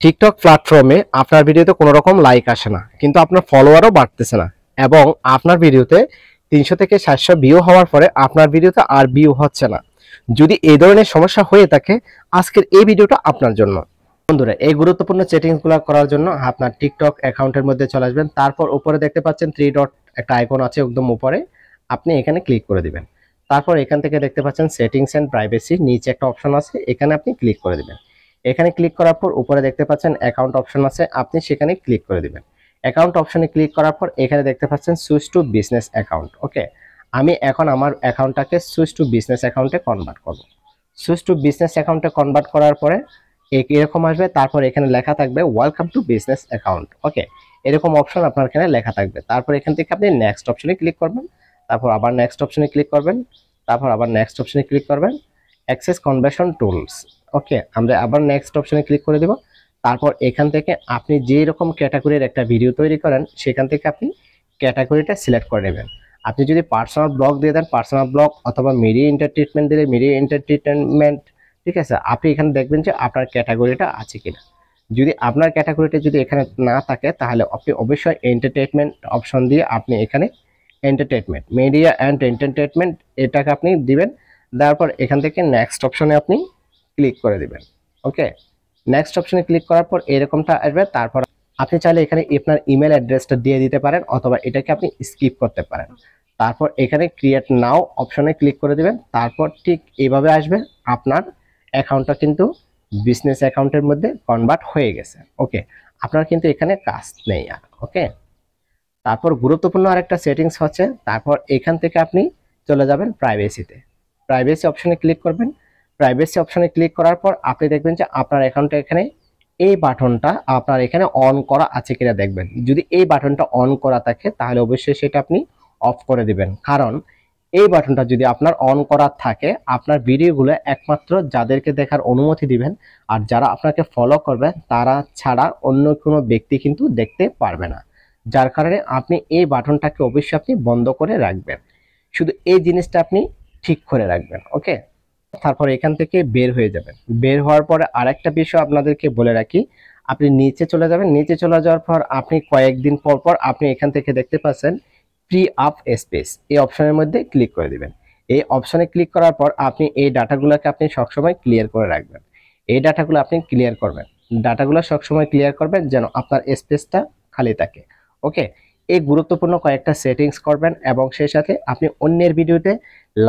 TikTok প্ল্যাটফর্মে আপনার ভিডিওতে কোনো রকম লাইক আসে না, কিন্তু আপনার ফলোয়ারও বাড়তেছে না, এবং আপনার ভিডিওতে 300 থেকে 700 ভিউ হওয়ার পরে আপনার ভিডিওতে আর ভিউ হচ্ছে না। যদি এই ধরনের সমস্যা হয়ে থাকে, আজকের এই ভিডিওটা আপনার জন্য। বন্ধুরা, এই গুরুত্বপূর্ণ সেটিংসগুলো করার জন্য আপনার টিকটক অ্যাকাউন্টের মধ্যে চলে আসবেন। তারপর উপরে দেখতে পাচ্ছেন 3 ডট একটা আইকন আছে একদম উপরে, আপনি এখানে ক্লিক করে দিবেন। তারপর এখান থেকে দেখতে পাচ্ছেন সেটিংস এন্ড প্রাইভেসি, নিচে একটা অপশন আছে, এখানে আপনি ক্লিক করে দিবেন। এখানে ক্লিক করার পর উপরে দেখতে পাচ্ছেন অ্যাকাউন্ট অপশন আছে, আপনি সেখানে ক্লিক করে দিবেন। অ্যাকাউন্ট অপশনে ক্লিক করার পর এখানে দেখতে পাচ্ছেন সুইচ টু বিজনেস অ্যাকাউন্ট। ওকে, আমি এখন আমার অ্যাকাউন্টটাকে সুইচ টু বিজনেস অ্যাকাউন্টে কনভার্ট করব। সুইচ টু বিজনেস অ্যাকাউন্টে কনভার্ট করার পরে এরকম আসবে, তারপর এখানে লেখা থাকবে ওয়েলকাম টু বিজনেস অ্যাকাউন্ট। ওকে, এরকম অপশন আপনার এখানে লেখা থাকবে। তারপর এখান থেকে আপনি নেক্সট অপশনে ক্লিক করবেন, তারপর আবার নেক্সট অপশনে ক্লিক করবেন, তারপর আবার নেক্সট অপশনে ক্লিক করবেন, অ্যাক্সেস কনভার্সন টুলস। ওকে, আমরা আবার নেক্সট অপশনে ক্লিক করে দেব। তারপর এখান থেকে আপনি যেই রকম ক্যাটাগরির একটা ভিডিও তৈরি করেন, সেখান থেকে আপনি ক্যাটাগরিটা সিলেক্ট করে নেবেন। আপনি যদি পার্সোনাল ব্লগ দিয়ে দেন পার্সোনাল ব্লগ, অথবা মিডিয়া এন্টারটেইনমেন্ট দিলে মিডিয়া এন্টারটেইনমেন্ট, ঠিক আছে। আপনি এখানে দেখবেন যে আপনার ক্যাটাগরিটা আছে কিনা। যদি আপনার ক্যাটাগরিটা যদি এখানে না থাকে, তাহলে আপনি অবশ্যই এন্টারটেইনমেন্ট অপশন দিয়ে আপনি এখানে এন্টারটেইনমেন্ট, মিডিয়া অ্যান্ড এন্টারটেইনমেন্ট এটাকে আপনি দিবেন। তারপর এখান থেকে নেক্সট অপশনে আপনি ক্লিক করে দিবেন। ওকে, নেক্সট অপশনে ক্লিক করার পর এরকমটা আসবে। তারপর আপনি চাইলে এখানে আপনার ইমেল অ্যাড্রেসটা দিয়ে দিতে পারেন, অথবা এটাকে আপনি স্কিপ করতে পারেন। তারপর এখানে ক্রিয়েট নাও অপশনে ক্লিক করে দিবেন। তারপর ঠিক এইভাবে আসবে, আপনার অ্যাকাউন্টটা কিন্তু বিজনেস অ্যাকাউন্টের মধ্যে কনভার্ট হয়ে গেছে। ওকে, আপনার কিন্তু এখানে কাজ নেই আর। ওকে, তারপর গুরুত্বপূর্ণ আরেকটা সেটিংস হচ্ছে, তারপর এখান থেকে আপনি চলে যাবেন প্রাইভেসিতে। প্রাইভেসি অপশনে ক্লিক করবেন। প্রাইভেসি অপশনে ক্লিক করার পর আপনি দেখবেন যে আপনার অ্যাকাউন্টে এখানে এই বাটনটা আপনার এখানে অন করা আছে কিনা দেখবেন। যদি এই বাটনটা অন করা থাকে, তাহলে অবশ্যই সেটা আপনি অফ করে দিবেন। কারণ এই বাটনটা যদি আপনার অন করা থাকে, আপনার ভিডিওগুলো একমাত্র যাদেরকে দেখার অনুমতি দিবেন আর যারা আপনাকে ফলো করবে তারা ছাড়া অন্য কোনো ব্যক্তি কিন্তু দেখতে পারবে না। যার কারণে আপনি এই বাটনটাকে অবশ্যই আপনি বন্ধ করে রাখবেন। শুধু এই জিনিসটা আপনি ঠিক করে রাখবেন। ওকে, তারপর এখান থেকে বের হয়ে যাবেন। বের হওয়ার পরে আরেকটা বিষয় আপনাদেরকে বলে রাখি, আপনি নিচে চলে যাবেন। নিচে চলে যাওয়ার পর আপনি কয়েকদিন পর পর আপনি এখান থেকে দেখতে পাচ্ছেন ফ্রি আপ স্পেস, এই অপশনের মধ্যে ক্লিক করে দিবেন। এই অপশনে ক্লিক করার পর আপনি এই ডাটাগুলোকে আপনি সবসময় ক্লিয়ার করে রাখবেন। এই ডাটাগুলো আপনি ক্লিয়ার করবেন, ডাটাগুলো সবসময় ক্লিয়ার করবেন যেন আপনার স্পেসটা খালি থাকে। ওকে, এই গুরুত্বপূর্ণ কয়েকটা সেটিংস করবেন, এবং সেই সাথে আপনি অন্যের ভিডিওতে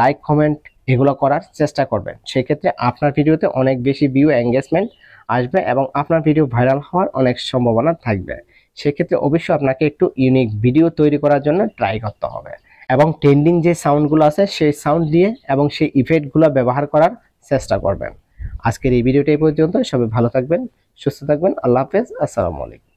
লাইক কমেন্ট এগুলো করার চেষ্টা করবেন। সেক্ষেত্রে আপনার ভিডিওতে অনেক বেশি ভিউ এঙ্গেজমেন্ট আসবে, এবং আপনার ভিডিও ভাইরাল হওয়ার অনেক সম্ভাবনা থাকবে। সেক্ষেত্রে অবশ্যই আপনাকে একটু ইউনিক ভিডিও তৈরি করার জন্য ট্রাই করতে হবে, এবং ট্রেন্ডিং যে সাউন্ডগুলো আছে সেই সাউন্ড দিয়ে এবং সেই ইফেক্টগুলো ব্যবহার করার চেষ্টা করবেন। আজকের এই ভিডিওটা এই পর্যন্ত। সবাই ভালো থাকবেন, সুস্থ থাকবেন। আল্লাহ হাফেজ, আসসালামু আলাইকুম।